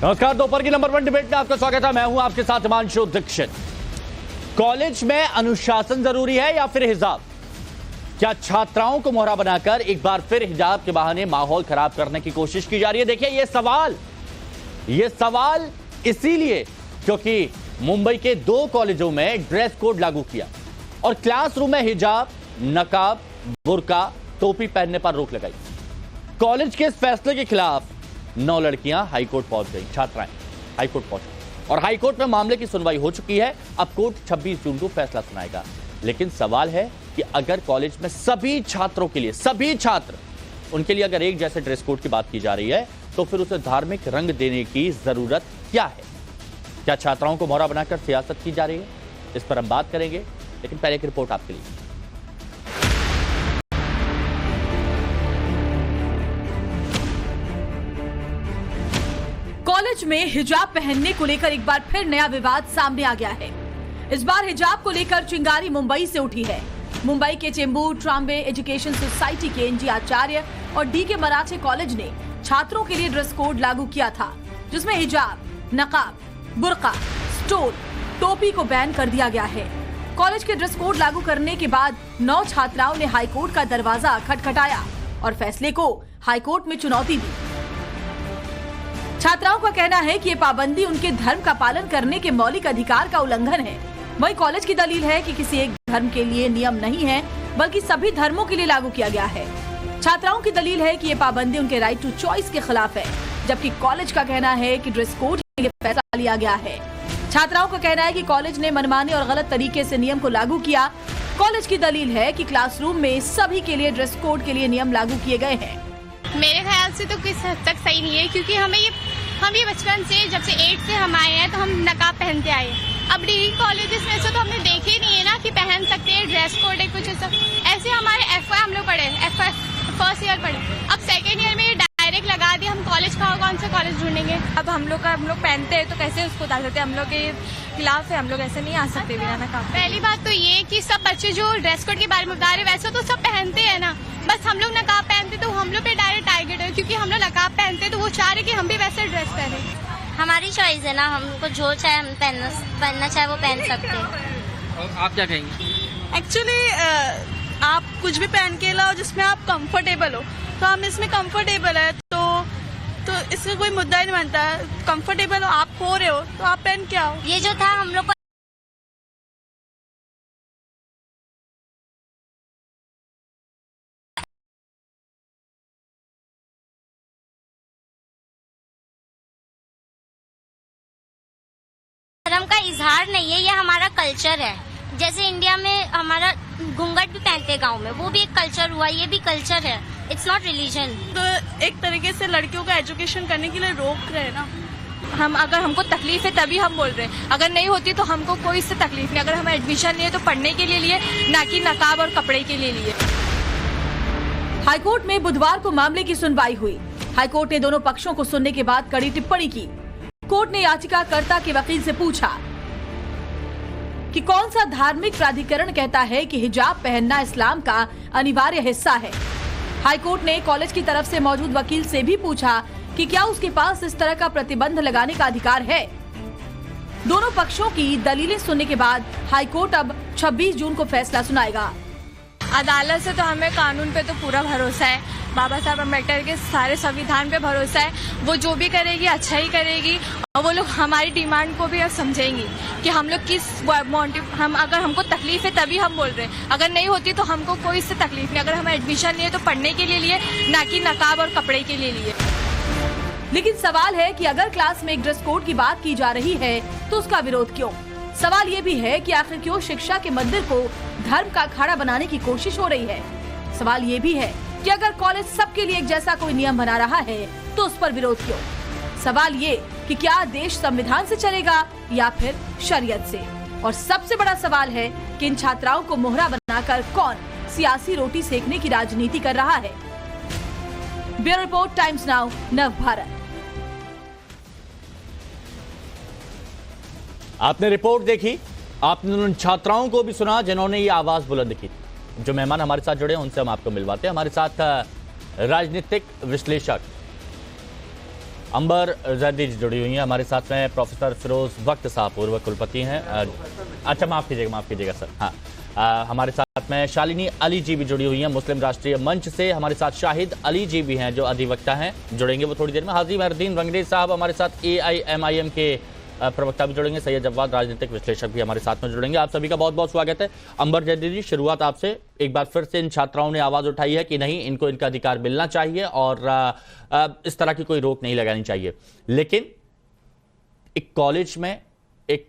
नमस्कार, दोपहर की नंबर 1 डिबेट में आपका स्वागत है। मैं हूं आपके साथ हिमांशु दीक्षित। कॉलेज में अनुशासन जरूरी है या फिर हिजाब? क्या छात्राओं को मोहरा बनाकर एक बार फिर हिजाब के बहाने माहौल खराब करने की कोशिश की जा रही है? देखिए, यह सवाल इसीलिए क्योंकि मुंबई के 2 कॉलेजों में ड्रेस कोड लागू किया और क्लासरूम में हिजाब, नकाब, बुर्का, टोपी पहनने पर रोक लगाई। कॉलेज के इस फैसले के खिलाफ 9 लड़कियां हाईकोर्ट पहुंच गई, छात्राएं हाईकोर्ट पहुंची और हाईकोर्ट में मामले की सुनवाई हो चुकी है। अब कोर्ट 26 जून को फैसला सुनाएगा। लेकिन सवाल है कि अगर कॉलेज में सभी छात्रों के लिए, सभी छात्र, उनके लिए अगर एक जैसे ड्रेस कोड की बात की जा रही है तो फिर उसे धार्मिक रंग देने की जरूरत क्या है? क्या छात्राओं को मोहरा बनाकर सियासत की जा रही है? इस पर हम बात करेंगे, लेकिन पहले एक रिपोर्ट आपके लिए। कॉलेज में हिजाब पहनने को लेकर एक बार फिर नया विवाद सामने आ गया है। इस बार हिजाब को लेकर चिंगारी मुंबई से उठी है। मुंबई के चेंबूर ट्राम्बे एजुकेशन सोसाइटी के एनजी आचार्य और डीके मराठे कॉलेज ने छात्रों के लिए ड्रेस कोड लागू किया था, जिसमें हिजाब, नकाब, बुर्का, स्टोल, टोपी को बैन कर दिया गया है। कॉलेज के ड्रेस कोड लागू करने के बाद 9 छात्राओं ने हाईकोर्ट का दरवाजा खटखटाया और फैसले को हाईकोर्ट में चुनौती दी। छात्राओं का कहना है कि ये पाबंदी उनके धर्म का पालन करने के मौलिक अधिकार का उल्लंघन है। वहीं कॉलेज की दलील है कि किसी एक धर्म के लिए नियम नहीं है, बल्कि सभी धर्मों के लिए लागू किया गया है। छात्राओं की दलील है कि ये पाबंदी उनके राइट टू चॉइस के खिलाफ है, जबकि कॉलेज का कहना है कि ड्रेस कोड के लिए फैसला लिया गया है। छात्राओं का कहना है कि कॉलेज ने मनमाने और गलत तरीके से नियम को लागू किया। कॉलेज की दलील है कि क्लासरूम में सभी के लिए ड्रेस कोड के लिए नियम लागू किए गए हैं। मेरे ख्याल से तो किस हद तक सही नहीं है, क्योंकि हम ये बचपन से, जब से 8 से हम आए हैं तो हम नकाब पहनते आए। अब डिग्री कॉलेजेस में से तो हमने देखे ही नहीं है ना कि पहन सकते हैं, ड्रेस कोड है कुछ ऐसे। हमारे FY हम लोग पढ़े, फर्स्ट ईयर पढ़े, अब सेकेंड ईयर में डायरेक्ट लगा दिया। हम कॉलेज कौन सा कॉलेज ढूंढेंगे? अब हम लोग पहनते हैं तो कैसे उसको उतार सकते हैं? हम लोग के खिलाफ है, हम लोग ऐसे नहीं आ सकते बिना नकाब। पहली बात तो ये कि सब बच्चे जो ड्रेस कोड के बारे में बता रहे वैसे तो सब पहनते हैं ना, बस हम लोग नकाब पहनते तो हम लोग पे डायरेक्ट टारगेट है, क्योंकि हम लोग नकाब पहनते तो वो चाह रहे कि हम भी वैसे ड्रेस पहने। हमारी चॉइस है ना, हमको जो चाहे हम पहनना चाहे वो पहन सकते हैं। और आप क्या कहेंगे? एक्चुअली आप कुछ भी पहन के लाओ जिसमें आप कंफर्टेबल हो, तो हम इसमें कंफर्टेबल है तो इसमें कोई मुद्दा ही नहीं बनता। कंफर्टेबल हो, आप हो रहे हो तो आप पहन के आओ। ये जो था हम लोग को धर्म का इजहार नहीं है, ये हमारा कल्चर है। जैसे इंडिया में हमारा घूंघट भी पहनते हैं गाँव में, वो भी एक कल्चर हुआ, ये भी कल्चर है, इट्स नॉट रिलीजन। तो एक तरीके से लड़कियों का एजुकेशन करने के लिए रोक रहे हैं ना। अगर हमको तकलीफ है तभी हम बोल रहे हैं, अगर नहीं होती तो हमको कोई इससे तकलीफ नहीं। अगर हमें एडमिशन लिए तो पढ़ने के लिए लिए, ना कि नकाब और कपड़े के लिए लिए। हाईकोर्ट में बुधवार को मामले की सुनवाई हुई। हाईकोर्ट ने दोनों पक्षों को सुनने के बाद कड़ी टिप्पणी की। कोर्ट ने याचिकाकर्ता के वकील से पूछा कि कौन सा धार्मिक प्राधिकरण कहता है कि हिजाब पहनना इस्लाम का अनिवार्य हिस्सा है। हाईकोर्ट ने कॉलेज की तरफ से मौजूद वकील से भी पूछा कि क्या उसके पास इस तरह का प्रतिबंध लगाने का अधिकार है। दोनों पक्षों की दलीलें सुनने के बाद हाईकोर्ट अब 26 जून को फैसला सुनाएगा। अदालत से तो हमें कानून पे तो पूरा भरोसा है, बाबा साहब अम्बेडकर के सारे संविधान पे भरोसा है। वो जो भी करेगी अच्छा ही करेगी, और वो लोग हमारी डिमांड को भी अब समझेंगी कि हम लोग किस अगर हमको तकलीफ है तभी हम बोल रहे हैं, अगर नहीं होती तो हमको कोई इससे तकलीफ नहीं। अगर हमें एडमिशन लिए तो पढ़ने के लिए लिए, ना कि नकाब और कपड़े के लिए लिए। लेकिन सवाल है कि अगर क्लास में एक ड्रेस कोड की बात की जा रही है तो उसका विरोध क्यों? सवाल ये भी है कि आखिर क्यों शिक्षा के मंदिर को धर्म का अखाड़ा बनाने की कोशिश हो रही है। सवाल ये भी है कि अगर कॉलेज सबके लिए एक जैसा कोई नियम बना रहा है तो उस पर विरोध क्यों? सवाल ये कि क्या देश संविधान से चलेगा या फिर शरीयत से? और सबसे बड़ा सवाल है कि इन छात्राओं को मोहरा बनाकर कौन सियासी रोटी सेकने की राजनीति कर रहा है। ब्यूरो रिपोर्ट, टाइम्स नाउ, नव भारत। आपने रिपोर्ट देखी, आपने उन छात्राओं को भी सुना जिन्होंने ये आवाज बुलंद की। जो मेहमान हमारे साथ जुड़े हैं उनसे हम आपको मिलवाते हैं। हमारे साथ राजनीतिक विश्लेषक अंबर जैदी जुड़ी हुई हैं हमारे साथ में। प्रोफेसर फिरोज वक्त साहब पूर्व कुलपति हैं। अच्छा माफ़ कीजिएगा सर। हाँ, हमारे साथ में शालिनी अली जी भी जुड़ी हुई हैं मुस्लिम राष्ट्रीय मंच से। हमारे साथ शाहिद अली जी भी हैं जो अधिवक्ता हैं, जुड़ेंगे वो थोड़ी देर में। हाजी महरुद्दीन रंगरेज साहब हमारे साथ AIMIM के प्रवक्ता भी जुड़ेंगे। सैयद जव्वाद राजनीतिक विश्लेषक भी हमारे साथ में जुड़ेंगे। आप सभी का बहुत बहुत स्वागत है। अंबर जैदी जी, शुरुआत आपसे। एक बार फिर से इन छात्राओं ने आवाज़ उठाई है कि नहीं, इनको इनका अधिकार मिलना चाहिए और इस तरह की कोई रोक नहीं लगानी चाहिए। लेकिन एक कॉलेज में एक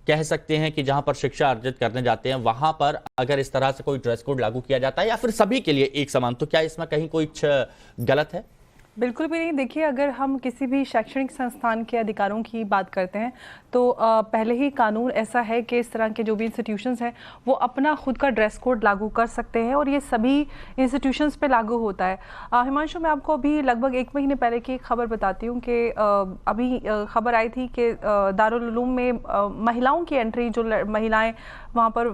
कह सकते हैं कि जहां पर शिक्षा अर्जित करने जाते हैं वहां पर अगर इस तरह से कोई ड्रेस कोड लागू किया जाता है या फिर सभी के लिए एक समान, तो क्या इसमें कहीं कोई गलत है? बिल्कुल भी नहीं। देखिए, अगर हम किसी भी शैक्षणिक संस्थान के अधिकारों की बात करते हैं तो पहले ही कानून ऐसा है कि इस तरह के जो भी इंस्टीट्यूशंस हैं वो अपना खुद का ड्रेस कोड लागू कर सकते हैं और ये सभी इंस्टीट्यूशंस पे लागू होता है। हिमांशु, मैं आपको अभी लगभग 1 महीने पहले की एक खबर बताती हूँ कि अभी खबर आई थी कि दारुल उलूम में महिलाओं की एंट्री, जो महिलाएँ वहाँ पर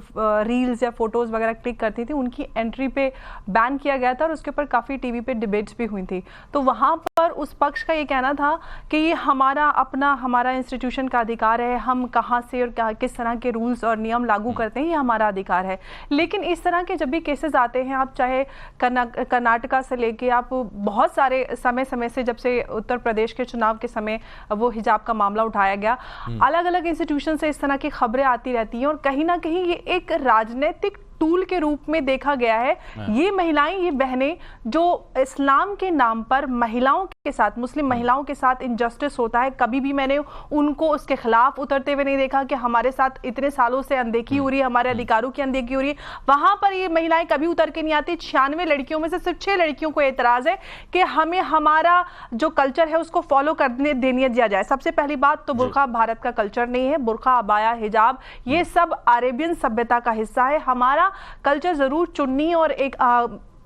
रील्स या फोटोज़ वगैरह क्लिक करती थी, उनकी एंट्री पे बैन किया गया था और उसके ऊपर काफ़ी टीवी पे डिबेट्स भी हुई थी। तो वहाँ पर उस पक्ष का ये कहना था कि ये हमारा इंस्टीट्यूशन का अधिकार है, हम कहाँ से और किस तरह के रूल्स और नियम लागू करते हैं, ये हमारा अधिकार है। लेकिन इस तरह के जब भी केसेस आते हैं, आप चाहे कर्नाटका से लेके आप बहुत सारे समय से, जब से उत्तर प्रदेश के चुनाव के समय वो हिजाब का मामला उठाया गया, अलग अलग इंस्टीट्यूशन से इस तरह की खबरें आती रहती हैं और कहीं ना कहीं ये एक राजनीतिक टूल के रूप में देखा गया है। ये महिलाएं, ये बहनें जो इस्लाम के नाम पर महिलाओं के साथ, मुस्लिम महिलाओं के साथ इनजस्टिस होता है, कभी भी मैंने उनको उसके खिलाफ उतरते हुए नहीं देखा कि हमारे साथ इतने सालों से अनदेखी हो रही है, हमारे अधिकारों की अनदेखी हो रही है। वहां पर ये महिलाएं कभी उतर के नहीं आती। 96 लड़कियों में से सिर्फ 6 लड़कियों को एतराज है कि हमें हमारा जो कल्चर है उसको फॉलो करने देने दिया जाए। सबसे पहली बात तो बुर्का भारत का कल्चर नहीं है। बुर्का, अबाया, हिजाब ये सब अरेबियन सभ्यता का हिस्सा है। हमारा कल्चर जरूर चुन्नी और एक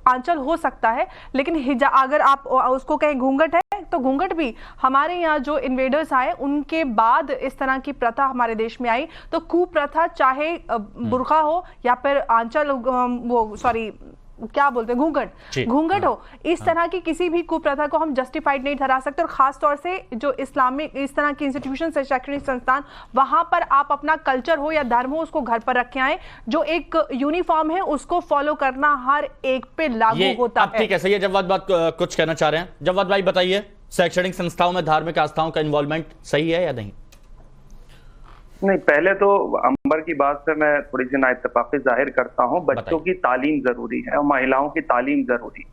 आंचल हो सकता है, लेकिन हिजाब, अगर आप उसको कहें घूंघट है, तो घूंघट भी हमारे यहाँ जो इन्वेडर्स आए उनके बाद इस तरह की प्रथा हमारे देश में आई। तो कुप्रथा, चाहे बुर्का हो या फिर आंचल, क्या बोलते हैं, घूंघट हो, इस तरह की किसी भी कुप्रथा को हम जस्टिफाइड नहीं ठहरा सकते। और खास तौर से जो इस्लामिक इस तरह के इंस्टीट्यूशन है, शैक्षणिक संस्थान, वहां पर आप अपना कल्चर हो या धर्म हो उसको घर पर रख के आए। जो एक यूनिफॉर्म है उसको फॉलो करना हर एक पे लागू होता है। ठीक है, सही है। जव्वाद बात कुछ कहना चाह रहे हैं? जव्वाद भाई बताइए, शैक्षणिक संस्थाओं में धार्मिक आस्थाओं का इन्वॉल्वमेंट सही है या नहीं? नहीं, पहले तो अंबर की बात से मैं थोड़ी सी नाइत्तेफाकी जाहिर करता हूं। बच्चों की तालीम जरूरी है और महिलाओं की तालीम जरूरी है।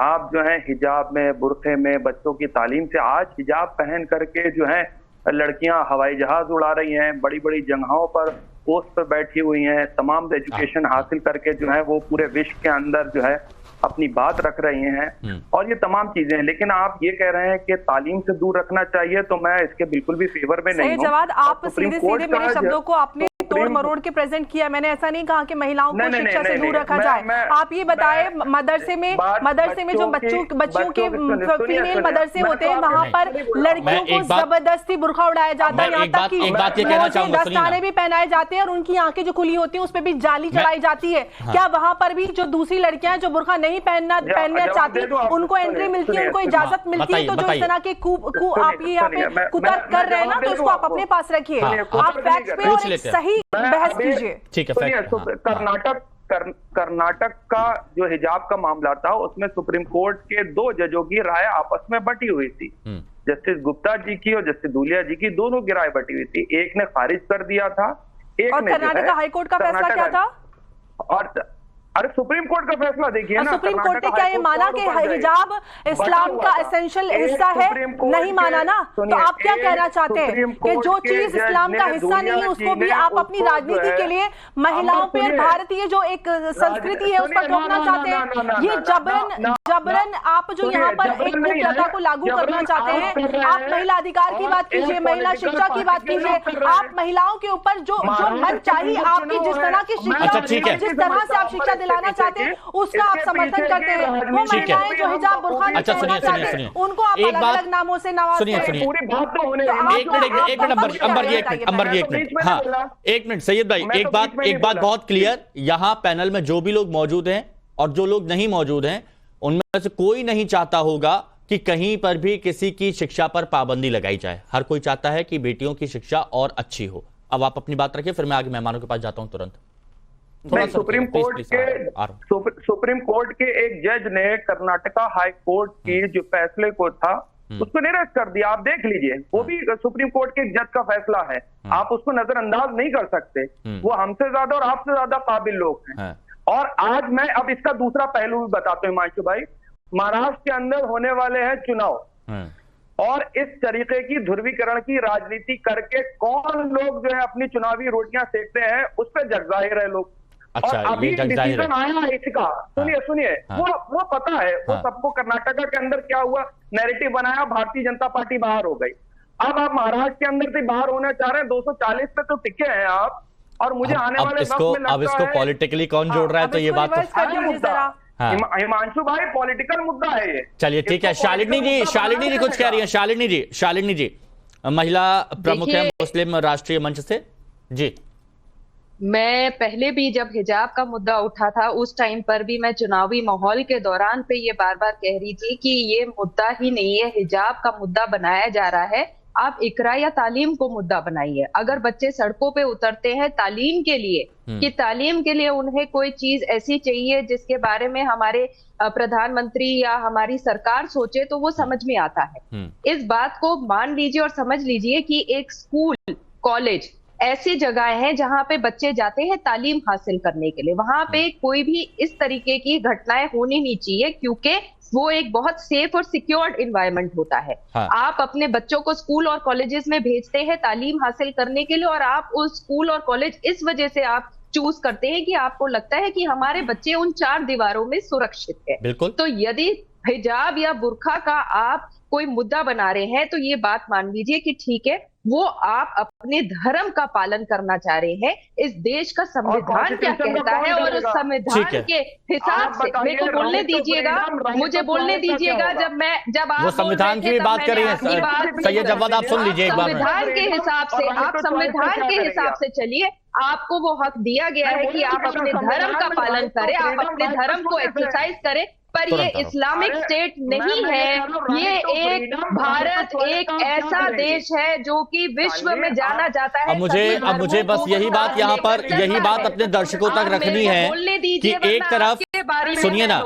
आप जो है हिजाब में, बुर्के में बच्चों की तालीम से, आज हिजाब पहन करके जो है लड़कियां हवाई जहाज उड़ा रही हैं, बड़ी बड़ी जगहों पर पोस्ट पर बैठी हुई हैं, तमाम एजुकेशन हासिल करके जो है वो पूरे विश्व के अंदर जो है अपनी बात रख रही हैं और ये तमाम चीजें हैं। लेकिन आप ये कह रहे हैं कि तालीम से दूर रखना चाहिए, तो मैं इसके बिल्कुल भी फेवर में नहीं हूं। जवाब, आप सीधे सीधे मेरे शब्दों को आपने तोड़ मरोड़ के प्रेजेंट किया। मैंने ऐसा नहीं कहा कि महिलाओं को शिक्षा से दूर रखा जाए। आप ये बताएं, मदरसे में जो बच्चों के फीमेल मदरसे होते हैं वहां पर लड़कियों को जबरदस्ती बुर्का उड़ाया जाता है, यहाँ तक कि दस्ताने भी पहनाए जाते हैं और उनकी आंखें जो खुली होती हैं उस पर भी जाली चढ़ाई जाती है। क्या वहां पर भी जो दूसरी लड़कियां जो बुर्का नहीं पहनना चाहती उनको एंट्री मिलती है, उनको इजाजत मिलती है? तो जो इस तरह के आप ये यहाँ पे कुतर्क कर रहे हैं ना, तो उसको आप अपने पास रखिए। आप फैक्ट्स पे और एक सही बहस कीजिए। ठीक है। कर्नाटक का जो हिजाब का मामला था उसमें सुप्रीम कोर्ट के 2 जजों की राय आपस में बटी हुई थी। जस्टिस गुप्ता जी की और जस्टिस धूलिया जी की, दोनों की राय बटी हुई थी। एक ने खारिज कर दिया था, एक और कर्नाटक हाईकोर्ट का फैसला क्या था? और अरे सुप्रीम कोर्ट का फैसला देखिए ना। सुप्रीम कोर्ट ने क्या ये माना कि हिजाब इस्लाम का एसेंशियल हिस्सा है? नहीं माना ना। तो आप क्या कहना चाहते हैं कि जो चीज इस्लाम का हिस्सा नहीं है उसको भी आप अपनी राजनीति के लिए महिलाओं पे, भारतीय जो एक संस्कृति है उस पर थोपना चाहते हैं? ये जबरन आप जो यहाँ पर एक कुप्रथा को लागू करना चाहते हैं। आप महिला अधिकार की बात कीजिए, महिला शिक्षा की बात कीजिए। आप महिलाओं के ऊपर जो मन चाहिए आपकी, जिस तरह की शिक्षा, जिस तरह से आप शिक्षा दिलाना चाहते हैं उसका आप समर्थन करते हैं। वो महिलाएं जो हिजाब बुर्का नहीं पहनना चाहते उनको आप अलग-अलग नामों से नवाजते हैं। सुनिए एक मिनट सैयद भाई, एक बात बहुत क्लियर, यहाँ पैनल में जो भी लोग मौजूद हैं और जो लोग नहीं मौजूद हैं उनमें से कोई नहीं चाहता होगा कि कहीं पर भी किसी की शिक्षा पर पाबंदी लगाई जाए। हर कोई चाहता है कि बेटियों की शिक्षा और अच्छी हो। अब आप अपनी बात रखिए, फिर मैं आगे मेहमानों के पास जाता हूं तुरंत। नहीं, सुप्रीम कोर्ट के एक जज ने कर्नाटका हाई कोर्ट के जो फैसले को था उसको निरस्त कर दिया। आप देख लीजिए, वो भी सुप्रीम कोर्ट के एक जज का फैसला है, आप उसको नजरअंदाज नहीं कर सकते। वो हमसे ज्यादा और आपसे ज्यादा काबिल लोग हैं। और आज मैं अब इसका दूसरा पहलू भी बताता हूँ हिमांशु भाई। महाराष्ट्र के अंदर होने वाले हैं चुनाव, और इस तरीके की ध्रुवीकरण की राजनीति करके कौन लोग जो है अपनी चुनावी रोटियां सेकते हैं, उस पर जगजाहिर है लोग। अच्छा, और अभी डिसीजन आया है इसका, सुनिए वो पता है, वो सबको कर्नाटका के अंदर क्या हुआ, नैरेटिव बनाया, भारतीय जनता पार्टी बाहर हो गई। अब आप महाराष्ट्र के अंदर से बाहर होना चाह रहे हैं, 240 पे तो टिके हैं आप। और मुझे आने वाले वक्त में लगता अब इसको पॉलिटिकली कौन जोड़ रहा है, तो ये बात हिमांशु भाई पॉलिटिकल मुद्दा है ये। चलिए ठीक है, शालिनी जी कुछ कह रही है। शालिनी जी महिला प्रमुख है मुस्लिम राष्ट्रीय मंच से जी। मैं पहले भी जब हिजाब का मुद्दा उठा था उस टाइम पर भी मैं चुनावी माहौल के दौरान पे ये बार बार कह रही थी कि ये मुद्दा ही नहीं है, हिजाब का मुद्दा बनाया जा रहा है। आप इकरा या तालीम को मुद्दा बनाइए। अगर बच्चे सड़कों पे उतरते हैं तालीम के लिए, कि तालीम के लिए उन्हें कोई चीज ऐसी चाहिए जिसके बारे में हमारे प्रधानमंत्री या हमारी सरकार सोचे, तो वो समझ में आता है। इस बात को मान लीजिए और समझ लीजिए कि एक स्कूल कॉलेज ऐसी जगह है जहां पे बच्चे जाते हैं तालीम हासिल करने के लिए। वहां पे कोई भी इस तरीके की घटनाएं होनी नहीं चाहिए, क्योंकि वो एक बहुत सेफ और सिक्योर्ड इन्वायरमेंट होता है। आप अपने बच्चों को स्कूल और कॉलेजेस में भेजते हैं तालीम हासिल करने के लिए, और आप उस स्कूल और कॉलेज इस वजह से आप चूज करते हैं कि आपको लगता है कि हमारे बच्चे उन 4 दीवारों में सुरक्षित है। बिल्कुल। तो यदि हिजाब या बुर्का का आप कोई मुद्दा बना रहे हैं, तो ये बात मान लीजिए कि ठीक है, वो आप अपने धर्म का पालन करना चाह रहे हैं। इस देश का संविधान क्या कहता है, और उस संविधान के हिसाब से मेरे को बोलने दीजिएगा, मुझे बोलने दीजिएगा। जब आप वो संविधान की भी बात कर रही है सैयद जवाद, आप सुन लीजिए एक बार। संविधान के हिसाब से आप संविधान के हिसाब से चलिए। आपको वो हक दिया गया है कि आप अपने धर्म का पालन करें, आप अपने धर्म को एक्सरसाइज करें, पर ये इस्लामिक स्टेट नहीं है। ये एक भारत एक ऐसा देश है जो कि विश्व में जाना जाता है। अब मुझे बस यही बात यहाँ पर अपने दर्शकों तक रखनी है कि एक तरफ सुनिए ना,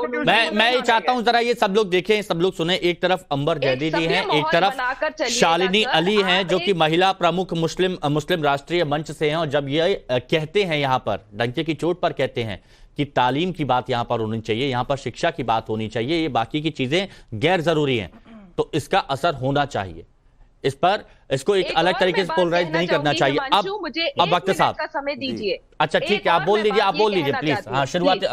मैं ये चाहता हूँ जरा ये सब लोग देखें, सब लोग सुने। एक तरफ अंबर जैदी जी हैं, एक तरफ शालिनी अली हैं जो कि महिला प्रमुख मुस्लिम राष्ट्रीय मंच से हैं। और जब ये कहते हैं यहाँ पर डंके की चोट पर कहते हैं कि तालीम की बात यहां पर होनी चाहिए, यहां पर शिक्षा की बात होनी चाहिए, ये बाकी की चीजें गैर जरूरी हैं, तो इसका असर होना चाहिए। इस पर इसको एक अलग तरीके से पोलराइज नहीं करना चाहिए। अब वक्त साहब का समय दीजिए। अच्छा ठीक है, आप बोल लीजिए प्लीज। हाँ शुरुआत,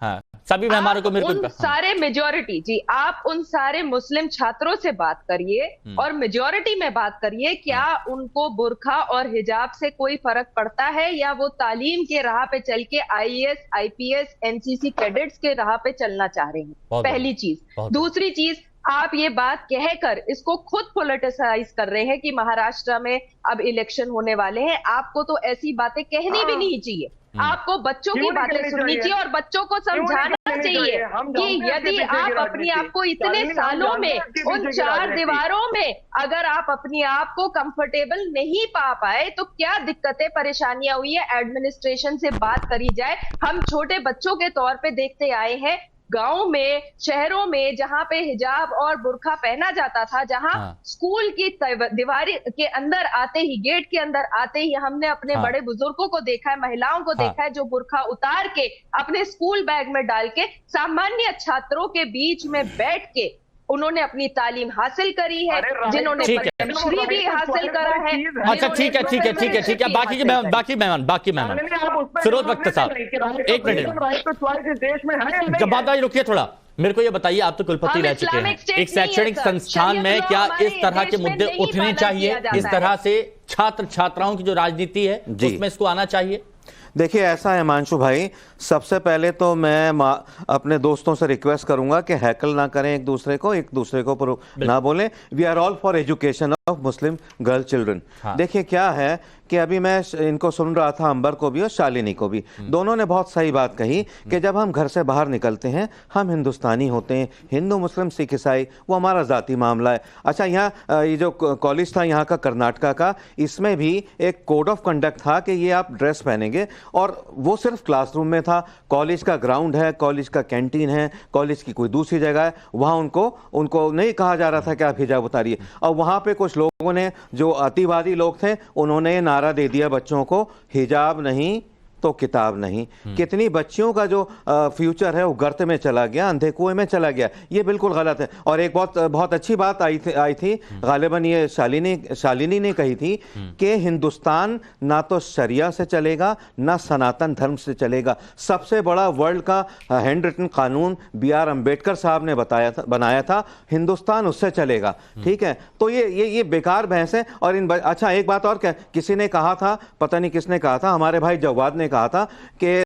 हाँ सभी मेहमानों को मेरे को सारे मेजॉरिटी जी, आप उन सारे मुस्लिम छात्रों से बात करिए और मेजॉरिटी में बात करिए, क्या उनको बुर्का और हिजाब से कोई फर्क पड़ता है, या वो तालीम के राह पे चल के IAS, IPS, NCC कैडेट्स के राह पे चलना चाह रहे हैं। पहली चीज। दूसरी चीज, आप ये बात कहकर इसको खुद पॉलिटिसाइज कर रहे हैं कि महाराष्ट्र में अब इलेक्शन होने वाले हैं। आपको तो ऐसी बातें कहनी भी नहीं चाहिए। आपको बच्चों की बातें सुननी चाहिए और बच्चों को समझाना चाहिए कि यदि आप अपने आप को इतने सालों में उन 4 दीवारों में अगर आप अपने आप को कंफर्टेबल नहीं पा पाए, तो क्या दिक्कतें परेशानियां हुई है, एडमिनिस्ट्रेशन से बात करी जाए। हम छोटे बच्चों के तौर पे देखते आए हैं, गांव में, शहरों में, जहां पे हिजाब और बुर्का पहना जाता था, जहां स्कूल की दीवार के अंदर आते ही, गेट के अंदर आते ही हमने अपने बड़े बुजुर्गों को देखा है, महिलाओं को देखा है, जो बुर्का उतार के अपने स्कूल बैग में डाल के सामान्य छात्रों के बीच में बैठ के उन्होंने अपनी तालीम हासिल करी है, जिन्होंने पदमश्री भी हासिल करा है। अच्छा ठीक है, बाकी मेहमान फिरोज वक्त साहब, एक मिनट जब बात आई, रुकिए थोड़ा। मेरे को ये बताइए, आप तो कुलपति रह चुके हैं, एक शैक्षणिक संस्थान में क्या इस तरह के मुद्दे उठने चाहिए? इस तरह से छात्र छात्राओं की जो राजनीति है उसमें इसको आना चाहिए? देखिए ऐसा है हिमांशु भाई, सबसे पहले तो मैं अपने दोस्तों से रिक्वेस्ट करूंगा कि हैकल ना करें एक दूसरे को ना बोलें। We are all for education of Muslim girl children. देखिए क्या है कि अभी मैं इनको सुन रहा था, अंबर को भी और शालिनी को भी, दोनों ने बहुत सही बात कही कि जब हम घर से बाहर निकलते हैं हम हिंदुस्तानी होते हैं, हिंदू मुस्लिम सिख ईसाई वो हमारा ज़ाती मामला है। अच्छा, यहाँ ये जो कॉलेज था यहाँ का कर्नाटका का, इसमें भी एक कोड ऑफ कंडक्ट था कि ये आप ड्रेस पहनेंगे, और वो सिर्फ क्लासरूम में था। कॉलेज का ग्राउंड है, कॉलेज का कैंटीन है, कॉलेज की कोई दूसरी जगह है, वहाँ उनको नहीं कहा जा रहा था कि आप हिजाब उतारिए। और वहाँ पे कुछ लोगों ने, जो अतिवादी लोग थे, उन्होंने नारा दे दिया बच्चों को, हिजाब नहीं तो किताब नहीं। कितनी बच्चियों का जो फ्यूचर है वो गर्त में चला गया, अंधे कुएं में चला गया। ये बिल्कुल गलत है। और एक बहुत अच्छी बात आई थी गालिबन ये शालिनी ने कही थी कि हिंदुस्तान ना तो शरिया से चलेगा ना सनातन धर्म से चलेगा। सबसे बड़ा वर्ल्ड का हैंड रिटन कानून B.R. अम्बेडकर साहब ने बनाया था, हिंदुस्तान उससे चलेगा। ठीक है, तो ये बेकार बहस है। और अच्छा, एक बात और, किसी ने कहा था, पता नहीं किसने कहा था, हमारे भाई जवाद ने कहा था कि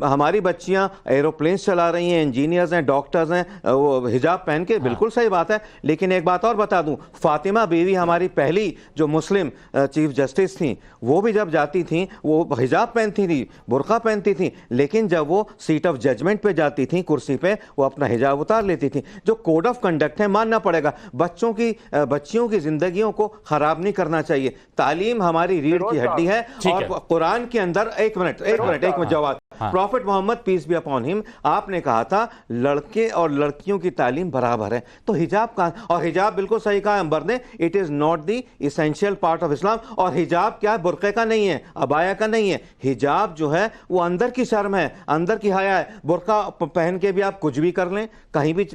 हमारी बच्चियां एरोप्लेन्स चला रही हैं, इंजीनियर्स हैं, डॉक्टर्स हैं, वो हिजाब पहन के। बिल्कुल सही बात है, लेकिन एक बात और बता दूं, फातिमा बीवी हमारी पहली जो मुस्लिम चीफ जस्टिस थी, वो भी जब जाती थी वो हिजाब पहनती थी, बुर्का पहनती थी, लेकिन जब वो सीट ऑफ जजमेंट पे जाती थी, कुर्सी पे, वो अपना हिजाब उतार लेती थी। जो कोड ऑफ कंडक्ट है मानना पड़ेगा। बच्चियों की जिंदगियों को खराब नहीं करना चाहिए। तालीम हमारी रीढ़ की हड्डी है, और कुरान के अंदर एक मिनट जवाब, prophet Mohammed peace be upon him, आपने कहा था लड़के और लड़कियों की तालीम बराबर है। तो हिजाब का, और हिजाब बिल्कुल सही कहा अंबर ने, it is not the essential part of Islam. और हिजाब क्या, बुर्के का नहीं है, अबाया का नहीं है। हिजाब जो है वो अंदर की शर्म है, अंदर की हया है। बुर्का पहन के भी आप कुछ भी कर लें, कहीं भी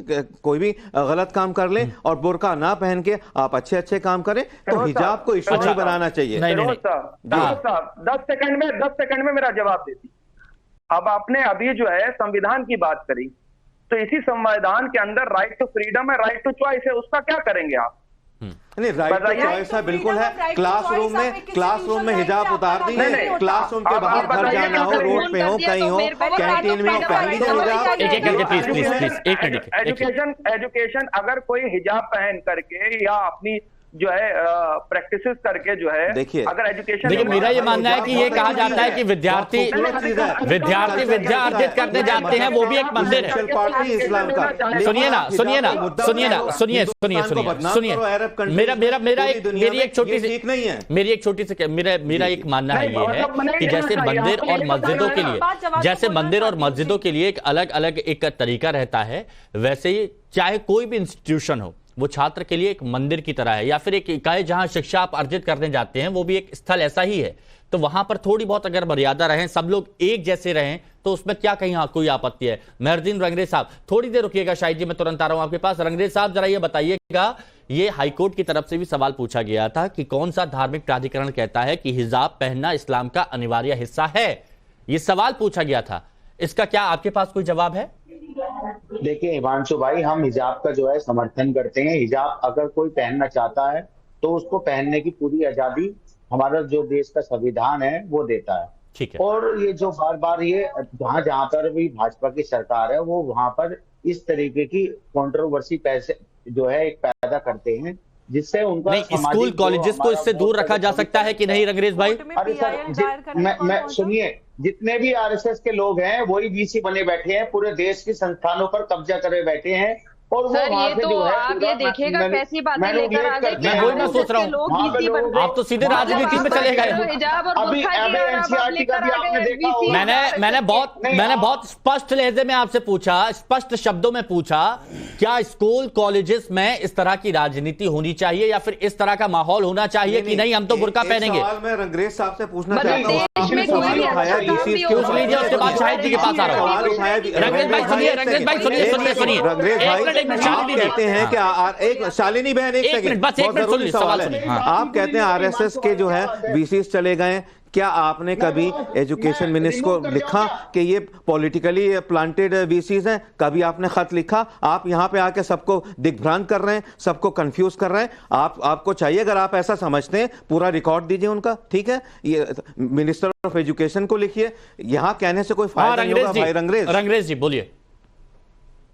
कोई भी गलत काम कर लें, और बुर्का ना पहन के आप अच्छे काम करें। तो हिजाब को इशू नहीं बनाना चाहिए। 10 सेकंड में मेरा जवाब देती। अब आपने अभी जो है संविधान की बात करी, तो इसी संविधान के अंदर राइट टू फ्रीडम है, राइट टू चॉइस है, उसका क्या करेंगे आप? नहीं, राइट टू चॉइस है, बिल्कुल है। क्लासरूम में हिजाब उतार दी है, क्लासरूम के बाहर घर जाना हो, रोड पे हो, कहीं हो, कैंटीन में हो, पहन लीजिए हिजाब। एक करके प्लीज। एजुकेशन अगर कोई हिजाब पहन करके या अपनी जो है प्रैक्टिस करके जो है, देखिए अगर एजुकेशन, देखिए मेरा ये मानना है कि ये कहा जाता है कि विद्यार्थी विद्या अर्जित करने जाते हैं, वो भी एक मंदिर है। सुनिए, मेरी एक छोटी सी मेरा एक मानना है ये है कि जैसे मंदिर और मस्जिदों के लिए एक अलग अलग एक तरीका रहता है, वैसे ही चाहे कोई भी इंस्टीट्यूशन हो, वो छात्र के लिए एक मंदिर की तरह है, या फिर एक इकाई जहां शिक्षा आप अर्जित करने जाते हैं, वो भी एक स्थल ऐसा ही है। तो वहां पर थोड़ी बहुत अगर मर्यादा रहे, सब लोग एक जैसे रहें, तो उसमें क्या कहीं कोई आपत्ति है? मेहरदीन रंगरेज साहब, थोड़ी देर रुकिएगा, शाहिद जी मैं तुरंत आ रहा हूं आपके पास। रंगरेज साहब, जरा ये बताइएगा, ये हाईकोर्ट की तरफ से भी सवाल पूछा गया था कि कौन सा धार्मिक प्राधिकरण कहता है कि हिजाब पहनना इस्लाम का अनिवार्य हिस्सा है? ये सवाल पूछा गया था, इसका क्या आपके पास कोई जवाब है? देखिए हिमांशु भाई, हम हिजाब का जो है समर्थन करते हैं। हिजाब अगर कोई पहनना चाहता है तो उसको पहनने की पूरी आजादी हमारा जो देश का संविधान है वो देता है। ठीक है। और ये जो बार बार ये जहां पर भी भाजपा की सरकार है, वो वहां पर इस तरीके की कंट्रोवर्सी पैसे जो है एक पैदा करते हैं, जिससे उनका स्कूल कॉलेजेस को इससे दूर रखा जा सकता है कि नहीं रंगरेज भाई? अरे सर, मैं सुनिए, जितने भी आरएसएस के लोग हैं वही वीसी बने बैठे हैं, पूरे देश के संस्थानों पर कब्जा करे बैठे हैं। और वो सर, ये से तो जो है आप ये देखिएगा कैसी बातें लेकर आ गए। मैं वही मैं सोच रहा हूँ, आप तो सीधे राजनीति में चले गए। अभी एनसीईआरटी का भी आपने देखा होगा। मैंने बहुत स्पष्ट लहजे में आपसे पूछा, स्पष्ट शब्दों में पूछा, क्या स्कूल कॉलेजेस में इस तरह की राजनीति होनी चाहिए या फिर इस तरह का माहौल होना चाहिए कि नहीं हम तो बुर्का पहनेंगे? मैं रंगरेज साहब से पूछना चाहता हूँ, उसके बाद शाहिद जी के पास आ रहा हूँ। रंगरेज भाई सुनिए, आप कहते हैं कि एक शालिनी बहन, एक सेकंड, बहुत जरूरी सवाल है। आप कहते हैं आरएसएस के जो है वीसीस चले गए, क्या आपने कभी एजुकेशन मिनिस्टर को लिखा कि ये पॉलिटिकली प्लांटेड वीसीज हैं? कभी आपने खत लिखा? आप यहाँ पे आके सबको दिग्भ्रांत कर रहे हैं, सबको कंफ्यूज कर रहे हैं। आपको चाहिए, अगर आप ऐसा समझते हैं, पूरा रिकॉर्ड दीजिए उनका, ठीक है? ये मिनिस्टर ऑफ एजुकेशन को लिखिए, यहाँ कहने से कोई फायदा नहीं होगा भाई। रंगरेज जी बोलिए।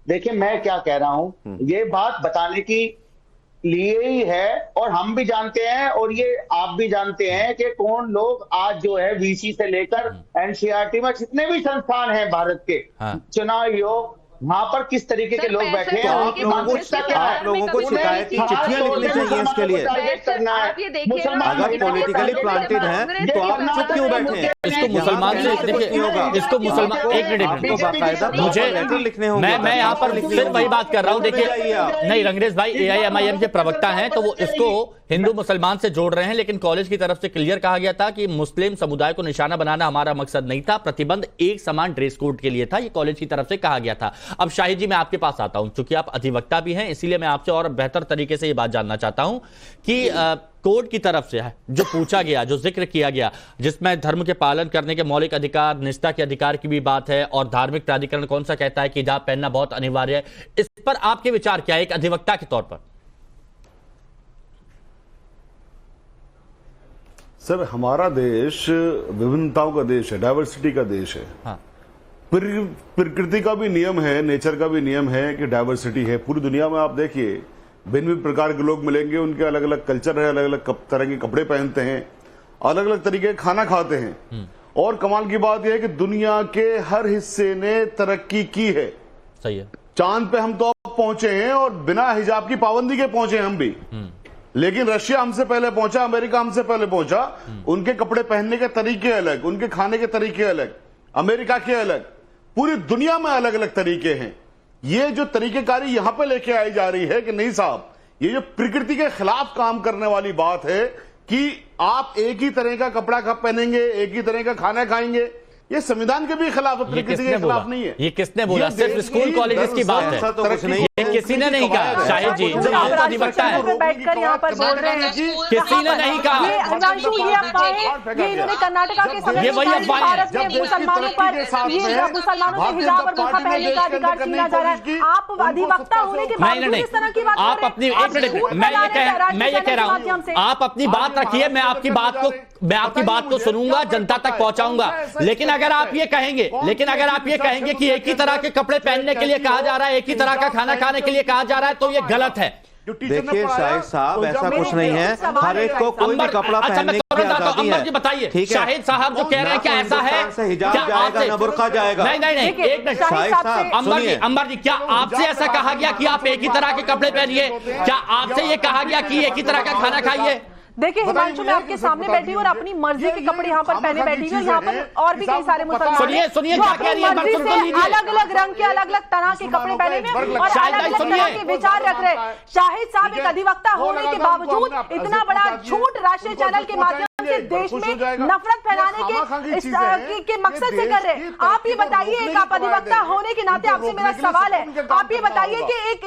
देखिए मैं क्या कह रहा हूं, ये बात बताने की लिए ही है, और हम भी जानते हैं और ये आप भी जानते हैं कि कौन लोग आज जो है वीसी से लेकर एनसीईआरटी में जितने भी संस्थान हैं भारत के, चुनाव आयोग, वहां पर किस तरीके के लोग बैठे हैं। आप लोगों को शिकायत की चिट्ठियां लिखनी चाहिए इसके लिए। अगर पॉलिटिकली प्लांटेड है तो आप चुप क्यों बैठे हैं? इसको मुसलमान से देखिए, इसको मुसलमान एक मिनट मुझे लिखने होंगे। मैं यहाँ पर फिर वही बात कर रहा हूँ। देखिए नहीं, रंगरेज भाई AIMIM के प्रवक्ता हैं तो वो इसको हिंदू मुसलमान से जोड़ रहे हैं, लेकिन कॉलेज की तरफ से क्लियर कहा गया था कि मुस्लिम समुदाय को निशाना बनाना हमारा मकसद नहीं था, प्रतिबंध एक समान ड्रेस कोड के लिए था, ये कॉलेज की तरफ से कहा गया था। अब शाहिद जी मैं आपके पास आता हूं, क्योंकि आप अधिवक्ता भी हैं, इसीलिए मैं आपसे और बेहतर तरीके से ये बात जानना चाहता हूं कि कोर्ट की तरफ से जो पूछा गया, जो जिक्र किया गया, जिसमें धर्म के पालन करने के मौलिक अधिकार, निष्ठा के अधिकार की भी बात है, और धार्मिक प्राधिकरण कौन सा कहता है कि हिजाब पहनना बहुत अनिवार्य है, इस पर आपके विचार क्या है एक अधिवक्ता के तौर पर? सर, हमारा देश विभिन्नताओं का देश है, डाइवर्सिटी का देश है। हाँ। प्रकृति का भी नियम है, नेचर का भी नियम है कि डाइवर्सिटी है। पूरी दुनिया में आप देखिए भिन्न भिन्न प्रकार के लोग मिलेंगे, उनके अलग अलग कल्चर है, अलग अलग तरह के कपड़े पहनते हैं, अलग अलग तरीके का खाना खाते हैं, और कमाल की बात यह है कि दुनिया के हर हिस्से ने तरक्की की है। सही है। चांद पे हम तो अब पहुंचे हैं और बिना हिजाब की पाबंदी के पहुंचे हम भी, लेकिन रशिया हमसे पहले पहुंचा, अमेरिका हमसे पहले पहुंचा। उनके कपड़े पहनने के तरीके अलग, उनके खाने के तरीके अलग, अमेरिका के अलग, पूरी दुनिया में अलग अलग तरीके हैं। ये जो तरीकेकारी यहां पे लेके आई जा रही है कि नहीं साहब, ये जो प्रकृति के खिलाफ काम करने वाली बात है कि आप एक ही तरह का कपड़ा कब पहनेंगे, एक ही तरह का खाना खाएंगे, ये संविधान के भी खिलाफ है, प्रकृति के खिलाफ नहीं है। ये किसने बोला? सिर्फ स्कूल कॉलेजेस की बात है, ये किसी ने नहीं कहा। शाहिद जी आप अधिवक्ता है, बैठकर यहाँ पर बोल रहे हैं, किसी ने नहीं कहा। ये इन्होंने कर्नाटका के ये वही अफवाह है। भारत में मुसलमानों पर, ये मुसलमानों से हिजाब और बुर्का पहनने का अधिकार छीना जा रहा है। आप अधिवक्ता होने के बावजूद इस तरह की बात आप अपनी मैं ये कह रहा हूँ, आप अपनी बात रखिए, मैं आपकी बात को सुनूंगा, जनता तक पहुंचाऊंगा। लेकिन अगर आप ये कहेंगे कि एक ही तरह के कपड़े पहनने के लिए कहा जा रहा है, एक ही तरह का खाना खाने के लिए कहा जा रहा है, तो ये गलत है। देखिए शाहिद साहब, ऐसा कुछ नहीं है, हर एक को कोई भी कपड़ा पहनने की आजादी है। बताइए, ठीक है, शाहिद साहब जो कह रहे हैं क्या ऐसा है? हिजाब जाएगा ना बुर्का जाएगा? नहीं, एक मिनट शाहिद साहब, अंबर जी क्या आपसे ऐसा कहा गया कि आप एक ही तरह के कपड़े पहनिए? क्या आपसे ये कहा गया कि एक ही तरह का खाना खाइए? देखिए हिमांशु, मैं आपके सामने बैठी हूँ और अपनी मर्जी के कपड़े यहाँ पर पहने बैठी हूँ। यहाँ पर और भी कई सारे मुसलमान सुनिए क्या कह रही है, अलग अलग रंग के, अलग अलग तरह के कपड़े पहने हुए और अलग अलग तरह के विचार रख रहे हैं। शाहिद साहब एक अधिवक्ता होने के बावजूद इतना बड़ा झूठ राष्ट्रीय चैनल के माध्यम से देश में नफरत फैलाने के मकसद से कर रहे हैं। आप ये बताइए, एक आप अधिवक्ता होने के नाते आपसे मेरा सवाल है, आप ये बताइए कि एक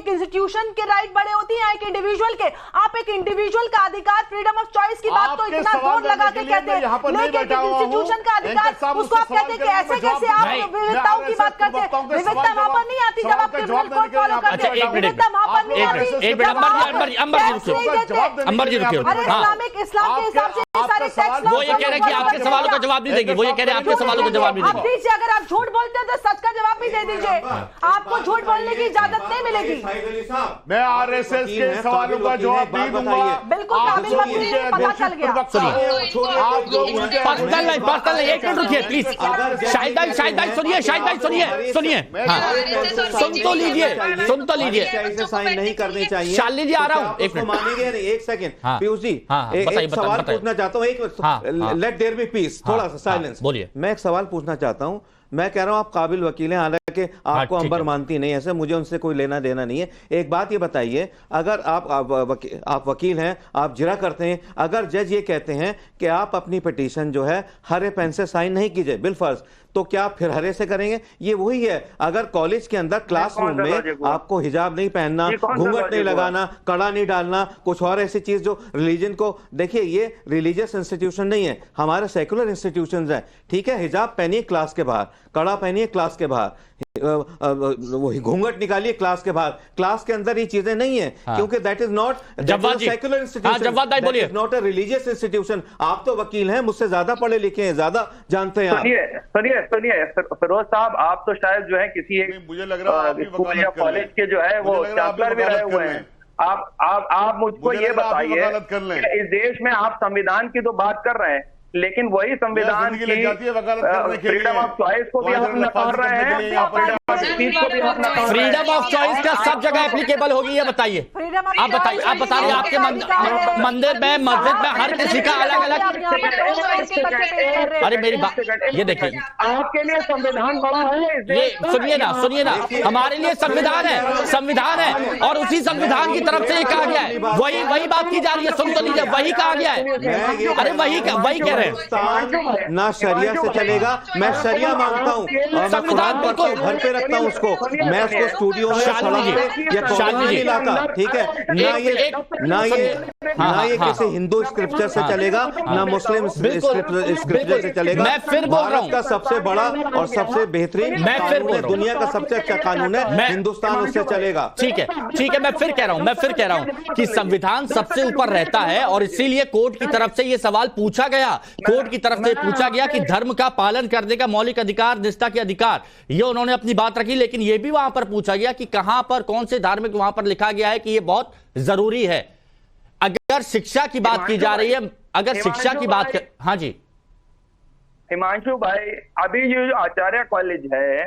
इंस्टीट्यूशन के राइट बड़े होती हैं एक इंडिविजुअल के। आप एक इंडिविजुअल का अधिकार, फ्रीडम ऑफ चॉइस की बात तो इतना जोर लगा के कहते हैं, लेकिन इंस्टीट्यूशन का अधिकार उसको आप कहते हैं कि ऐसे कैसे आप विविधताओं की बात करते हैं? विविधता वहां पर नहीं आती जब आप क्रिमिनल कोड फॉलो करते हैं, विविधता वहां पर नहीं आती। इस्लाम के हिसाब से सारे टैक्स वो ये कह रहे हैं कि आपके सवालों का जवाब नहीं देगी, वो ये कह रहे हैं आपके सवालों का जवाब नहीं देगी। अगर आप झूठ बोलते हैं तो सच का जवाब भी दे दीजिए, आपको झूठ बोलने की इजाजत नहीं मिलेगी। मैं RSS के सवालों का जवाब नहीं दूंगा। बिल्कुल काबिल वकील है, पता चल गया। पर्सनल एक मिनट रुकिए प्लीज। शाहिद भाई सुनिए, सुन तो लीजिए। ऐसे साइन नहीं करनी चाहिए। शालिनी जी आ रहा हूँ, एक मिनट मानेंगे नहीं, एक सेकंड पीयूष जी, एक सवाल पूछना चाहता हूँ, एक लेट देयर बी पीस, थोड़ा सा साइलेंस। बोलिए। मैं एक सवाल पूछना चाहता हूँ, मैं कह रहा हूं आप काबिल वकील हैं, हालांकि आपको अंबर मानती नहीं, ऐसे मुझे उनसे कोई लेना देना नहीं है। एक बात ये बताइए, अगर आप वकील हैं, आप जिरा करते हैं, अगर जज ये कहते हैं कि आप अपनी पिटीशन जो है हरे पेन से साइन नहीं कीजिए बिलफर्ज, तो क्या आप फिर हरे से करेंगे? ये वही है, अगर कॉलेज के अंदर क्लासरूम में आपको हिजाब नहीं पहनना, घूंघट नहीं लगाना, कड़ा नहीं डालना, कुछ और ऐसी चीज जो रिलीजन को, देखिए ये रिलीजियस इंस्टीट्यूशन नहीं है, हमारे सेकुलर इंस्टीट्यूशंस हैं, ठीक है? हिजाब पहनिए क्लास के बाहर, कड़ा पहनिए क्लास के बाहर, घूंघट निकालिए क्लास के बाहर, क्लास के अंदर ये चीजें नहीं है, क्योंकि that is not secular institution, not a religious institution. आप तो वकील हैं, मुझसे ज्यादा पढ़े लिखे हैं, ज्यादा जानते हैं। सुनिए फिरोज साहब, आप तो शायद जो है किसी एक मुझे लग रहा है स्कूल या कॉलेज के जो है वो चांसलर भी रहे हुए हैं। आप मुझको ये बताइए, इस देश में आप संविधान की तो बात कर रहे हैं, लेकिन वही संविधान की फ्रीडम ऑफ चॉइस को भी आप नकार रहे हैं। फ्रीडम ऑफ चॉइस का सब जगह एप्लीकेबल होगी, ये बताइए। आप बताइए, आप बता रहे आपके मंदिर में, मस्जिद में हर किसी का अलग अलग। अरे मेरी बात ये देखिए, आपके लिए संविधान बड़ा है। ये सुनिए ना, हमारे लिए संविधान है, और उसी संविधान की तरफ से ये कहा गया है, वही बात की जा रही है। सुन तो लीजिए, वही कहा गया है। अरे वही कह रहे हैं, ना शरिया से चलेगा। मैं शरिया मांगता हूँ और संविधान पर घर पे रखता हूँ उसको, मैं उसको स्टूडियो में नहीं लाता, ठीक है। ना ये किसी हिंदू स्क्रिप्चर से चलेगा, ना मुस्लिम स्क्रिप्चर से चलेगा। मैं फिर बोल रहा हूँ, का सबसे बड़ा और सबसे बेहतरीन कानून है, दुनिया का सबसे अच्छा कानून है, हिंदुस्तान उससे चलेगा। ठीक है, मैं फिर कह रहा हूं कि संविधान सबसे ऊपर रहता है, और इसीलिए कोर्ट की तरफ से यह सवाल पूछा गया, कोर्ट की तरफ से पूछा गया कि धर्म का पालन करने का मौलिक अधिकार, निष्ठा के अधिकार, ये उन्होंने अपनी बात रखी। लेकिन यह भी वहां पर पूछा गया कि कहां पर, कौन से धार्मिक, वहां पर लिखा गया है कि यह बहुत जरूरी है। अगर शिक्षा की बात की जा रही है, अगर शिक्षा की बात कर, हाँ जी हिमांशु भाई, अभी ये जो आचार्य कॉलेज है,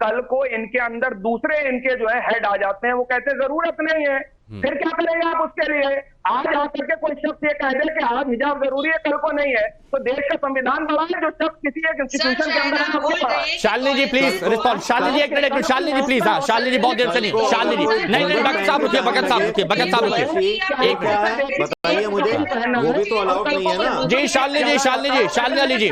कल को इनके अंदर दूसरे इनके जो है हेड आ जाते हैं, वो कहते हैं जरूरत नहीं है, फिर क्या करेंगे आप उसके लिए? आज आकर के कोई शख्स ये कह दे कि आज हिजाब जरूरी है, कल को नहीं है, तो देश का संविधान बड़ा है, जो शख्स किसी एक इंस्टीट्यूशन के अंदर। शालिनी जी प्लीज रिस्पॉन्ड। शालिनी जी एक मिनट, शालिनी जी प्लीज। हाँ शालिनी जी बहुत देर से नहीं, शालिनी जी नहीं, भगत साहब रुकिए, भगत साहब रुकिए। एक बताइए मुझे, वो भी तो अलाउड नहीं है ना जी। शालिनी अली जी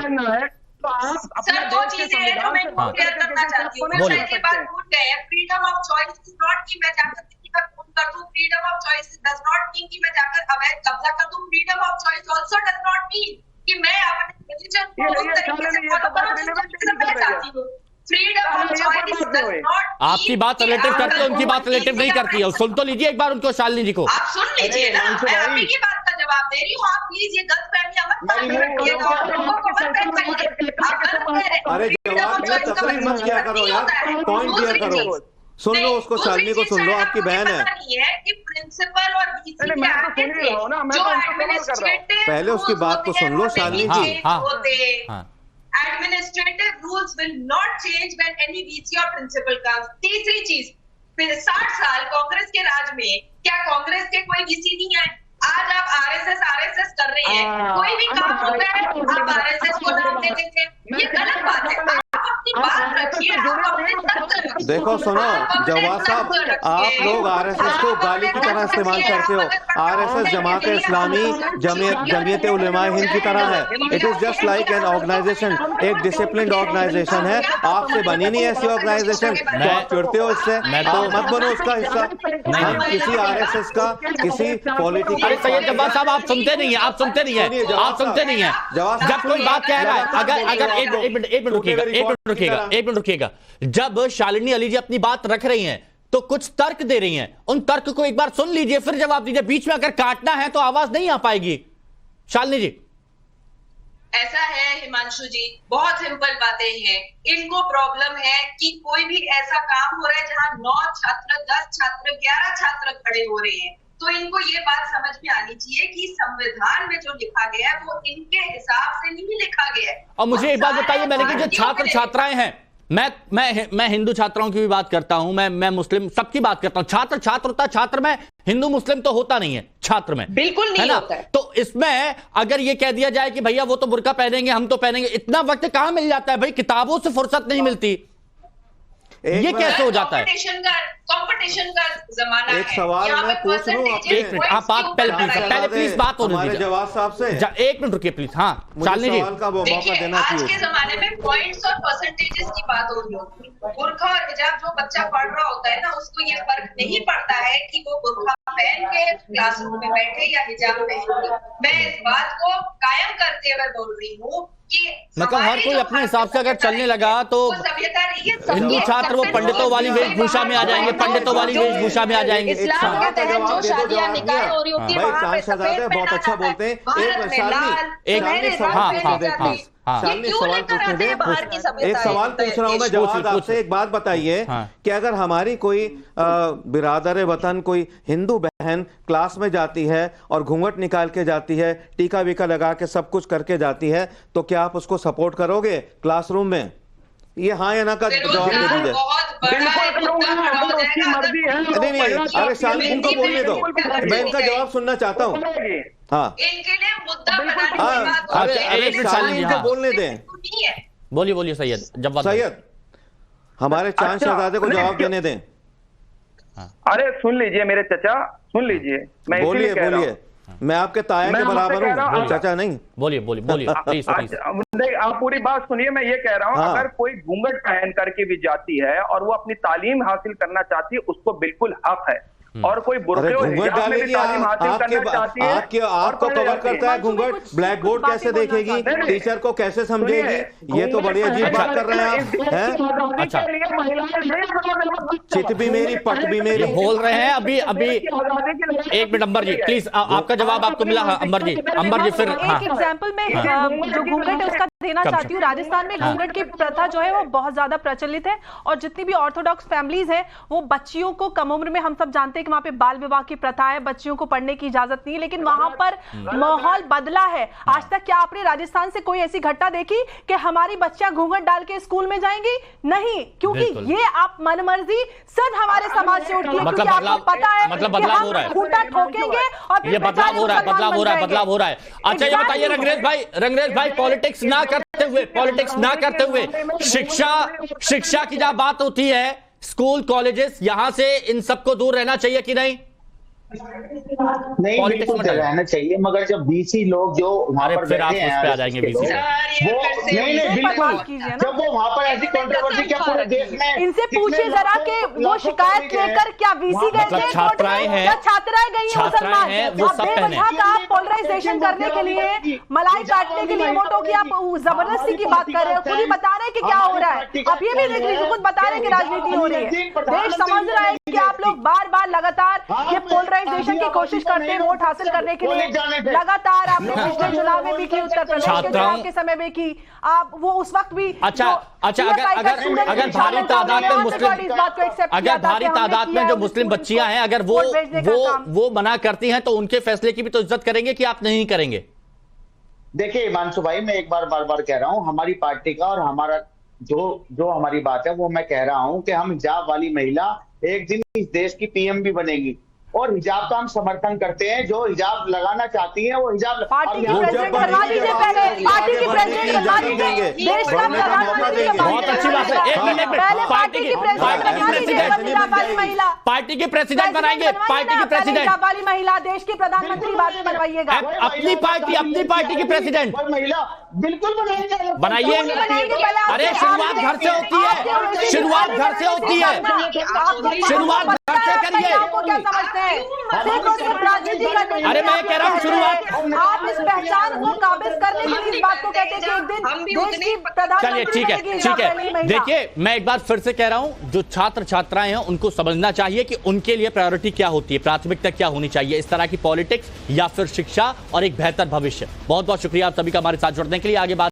सर, दो चीजें हैं जो मैं क्लियर करना चाहती हूँ। मैं पहली बात भूल गए, freedom of choice is not कि मैं जाकर किसी का खून कर दूं। Freedom of choice does not mean कि मैं जाकर अवैध कब्जा कर दूं। Freedom of choice also does not mean कि मैं अपने रिलीजन को उस तरीके से फॉलो करूं जिस तरीके से मैं चाहती हूँ। Freedom of choice does not. आपकी बात रिलेटिव करती है, उनकी बात रिलेटिव नहीं करती है। सुन तो लीजिए एक बार उनको, शालिनी जी को। आप सुन लीजिए ना, मैं आपकी की बात का जवाब दे रही हूँ। आप प्लीज ये गलतफहमियां मत रखिएगा और लोगों को मत कहिए। आप गलत कह रहे हैं। अरे जवाब में तकरीर मत किया करो यार, पॉइंट दिया करो। सुन लो उसको, शालिनी को सुन लो, आपकी बहन है। प्रिंसिपल और पहले उसकी बात को सुन लो Shalini ji. Administrative rules will not change when any VC और प्रिंसिपल कम्स। तीसरी चीज, 60 साल कांग्रेस के राज में क्या कांग्रेस के कोई वीसी नहीं है? आज आप आरएसएस कर रहे हैं, कोई भी काम होता है आप आरएसएस को नाम दे देते हैं, ये गलत बात है। आप अपनी बात रखिए, आप अपने तर्क रखिए। देखो सुनो जवाब साहब, आप लोग आरएसएस को गाली की तरह इस्तेमाल करते हो। आरएसएस जमात इस्लामी जमीयत उलमा हिंद की तरह है। It is just like an organisation, एक डिसिप्लिन्ड ऑर्गेनाइजेशन है। आपसे बनी नहीं ऐसी ऑर्गेनाइजेशन, तो आप चिढ़ते हो इससे, तो मत बनो उसका हिस्सा। हम किसी आरएसएस का, किसी पॉलिटिकल। सैयद जब्बार साहब आप सुनते नहीं है, आप सुनते नहीं है। जब कोई बात कह रहा है, अगर एक मिनट रुकिएगा, जब शालिनी अली जी अपनी बात रख रही हैं तो कुछ तर्क दे रही हैं, उन तर्क को एक बार सुन लीजिए फिर जवाब दीजिए। बीच में अगर काटना है तो आवाज नहीं आ पाएगी। शालिनी जी ऐसा है हिमांशु जी, बहुत सिंपल बातें हैं। इनको प्रॉब्लम है कि कोई भी ऐसा काम हो रहा है जहां 9 छात्र, 10 छात्र, 11 छात्र खड़े हो रहे हैं, तो इनको ये बात समझ में आनी चाहिए कि संविधान में जो लिखा गया है वो इनके हिसाब से नहीं लिखा गया है। और मुझे एक बात बताइए, मैंने कि जो छात्र छात्राएं हैं, मैं हिंदू छात्राओं की भी बात करता हूं, मैं मुस्लिम सबकी बात करता हूं। छात्र होता है, छात्र में हिंदू मुस्लिम तो होता नहीं है, छात्र में बिल्कुल नहीं होता है। तो इसमें अगर ये कह दिया जाए कि भैया वो तो बुर्का पहनेंगे, हम तो पहनेंगे, इतना वक्त कहां मिल जाता है भाई? किताबों से फुर्सत नहीं मिलती, ये कैसे हो जाता है? कंपटीशन का जमाना है। एक सवाल मैं पूछ लूं, एक मिनट आप बात पहले प्लीज बात होने दीजिए जवाब साहब से। एक मिनट रुकिए प्लीज। हाँ शालिनी जी, देखिए आज के जमाने में पॉइंट्स और परसेंटेजेस की बात हो रही होती है। बुर्का और हिजाब जो बच्चा पढ़ रहा होता है ना, उसको ये फर्क नहीं पड़ता है कि वो बुर्का पहन के क्लासरूम में बैठे या हिजाब पहन के। मैं इस बात को कायम करते हुए बोल रही हूँ कि मतलब हर कोई अपने हिसाब से अगर चलने लगा तो हिंदू छात्र वो पंडितों वाली वेशभूषा में आ जाएंगे, पंडितों वाली वेशभूषा में आ जाएंगे। इस्लाम के तहत जो शादियां निकाह हो रही होती है, वहां पे बहुत अच्छा बोलते हैं। एक शालिनी, सवाल पूछने दे। एक सवाल पूछ रहा हूं मैं, जवाब आपसे। एक बात बताइए कि अगर हमारी कोई बिरादर वतन, कोई हिंदू बहन क्लास में जाती है और घूंघट निकाल के जाती है, टीका वीका लगा के सब कुछ करके जाती है, तो क्या आप उसको सपोर्ट करोगे क्लासरूम में? ये हाँ या ना का जवाब दे दीजिए। नहीं, अरे शालिनी को बोलने दो, मैं इनका जवाब सुनना चाहता हूँ। हाँ, इनके लिए मुद्दा बनाने अरे शालिनी को बोलने दें। बोलिए सैयद। जब सैयद, हमारे चांद शहजादे को जवाब देने दें। अरे सुन लीजिए मेरे चचा, सुन लीजिए, मैं बोलिए। मैं आपके ताया के बराबर हूँ, चाचा नहीं। बोलिए प्लीज। नहीं, आप पूरी बात सुनिए। मैं ये कह रहा हूँ, अगर कोई घूंघट पहन करके भी जाती है और वो अपनी तालीम हासिल करना चाहती है, उसको बिल्कुल हक है। और कोई बुर्के और हिजाब में भी तालीम हासिल करना चाहती है, आपको कवर करता है घूंघट, ब्लैक बोर्ड कैसे देखेगी, टीचर को कैसे समझेगी? ये तो बड़ी अजीब बात कर रहे हैं आप। अच्छा, चित भी मेरी, पट भी मेरी बोल रहे हैं अभी। एक मिनट अंबर जी प्लीज, आपका जवाब आपको मिला। अंबर जी फिर एक एग्जाम्पल में जो घूंघट है उसका देना चाहती हूँ। राजस्थान में घूंघट की प्रथा जो है वो बहुत ज्यादा प्रचलित है, और जितनी भी ऑर्थोडॉक्स फैमिलीज है वो बच्चियों को कम उम्र में, हम सब जानते हैं कि वहां पे बाल विवाह की प्रथा है, बच्चियों को पढ़ने की इजाजत नहीं है, लेकिन वहां पर माहौल बदला है। आज तक क्या आपने राजस्थान से कोई ऐसी घटना देखी कि हमारी बच्चियां घूंघट डाल के स्कूल में जाएंगी? नहीं, क्योंकि ये आप मनमर्जी सिर्फ हमारे समाज से उठती है, क्योंकि आपको पता है बदलाव हो रहा है, खूंटा ठोकेंगे और ये बदलाव हो रहा है। अच्छा, ये बताइए रंगरेज भाई, पॉलिटिक्स ना करते हुए शिक्षा की जब बात होती है, स्कूल कॉलेजेस, यहां से इन सबको दूर रहना चाहिए कि नहीं? नहीं, बिल्कुल रहना चाहिए, मगर जब बीसी लोग जो वहां पर बैठे हैं, आ जाएंगे बीसी, वो नहीं बिल्कुल, जब वो वहां पर ऐसी कंट्रोवर्सी क्या पूरे देश में, इनसे पूछिए जरा कि वो शिकायत लेकर क्या वीसी गए थे, छात्राएं हैं, छात्राएं गई हैं मुसलमान, आप पोलराइजेशन करने के लिए, मलाई काटने के लिए वोटों की आप जबरदस्ती की बात कर रहे हो। खुद ही बता रहे हैं कि क्या हो रहा है, आप ये भी देख लीजिए, खुद बता रहे हैं कि राजनीति हो रही है। देश समझ रहा है कि आप लोग बार बार लगातार ये पोलराइजेशन की कोशिश करते हैं वोट हासिल करने के लिए। लगातार आपने पिछले चुनाव में भी की, उत्तर प्रदेश के चुनाव के समय में की, आप वो उस वक्त भी। अच्छा, अगर भारी तादाद में जो मुस्लिम बच्चियां हैं, अगर वो मना करती हैं, तो उनके फैसले की भी तो इज्जत करेंगे कि आप नहीं करेंगे? देखिए हिमांशु भाई, मैं एक बार बार कह रहा हूं, हमारी पार्टी का और हमारा जो हमारी बात है वो मैं कह रहा हूं कि हम हिजाब वाली महिला एक दिन इस देश की पीएम भी बनेगी, और हिजाब का हम समर्थन करते हैं। जो हिजाब लगाना चाहती है वो हिजाब पार्टी की प्रेसिडेंट बनवा दीजिए, पहले पार्टी की प्रेसिडेंट बनवा दीजिए, देश का प्रधानमंत्री। बहुत अच्छी बात है, एक मिनट, पार्टी की पार्टी की प्रेसिडेंट बनाएंगे, पार्टी की प्रेसिडेंट वाली महिला देश की प्रधानमंत्री बाद में बनवाइएगा। अपनी पार्टी की प्रेसिडेंट महिला बिल्कुल बनाइए। अरे शुरुआत घर से होती है, शुरुआत घर से होती है, शुरुआत घर से करिए। क्या समझते हैं? अरे मैं कह रहा हूँ शुरुआत, आप इस पहचान को काबिज करने के लिए इस बात को कहते हैं कि एक दिन देश की प्रधानमंत्री। चलिए ठीक है। देखिए, मैं एक बार फिर से कह रहा हूं, जो छात्र छात्राएं हैं उनको समझना चाहिए कि उनके लिए प्रायोरिटी क्या होती है, प्राथमिकता क्या होनी चाहिए, इस तरह की पॉलिटिक्स या फिर शिक्षा और एक बेहतर भविष्य। बहुत बहुत शुक्रिया आप सभी का हमारे साथ जुड़ने के लिए। आगे बात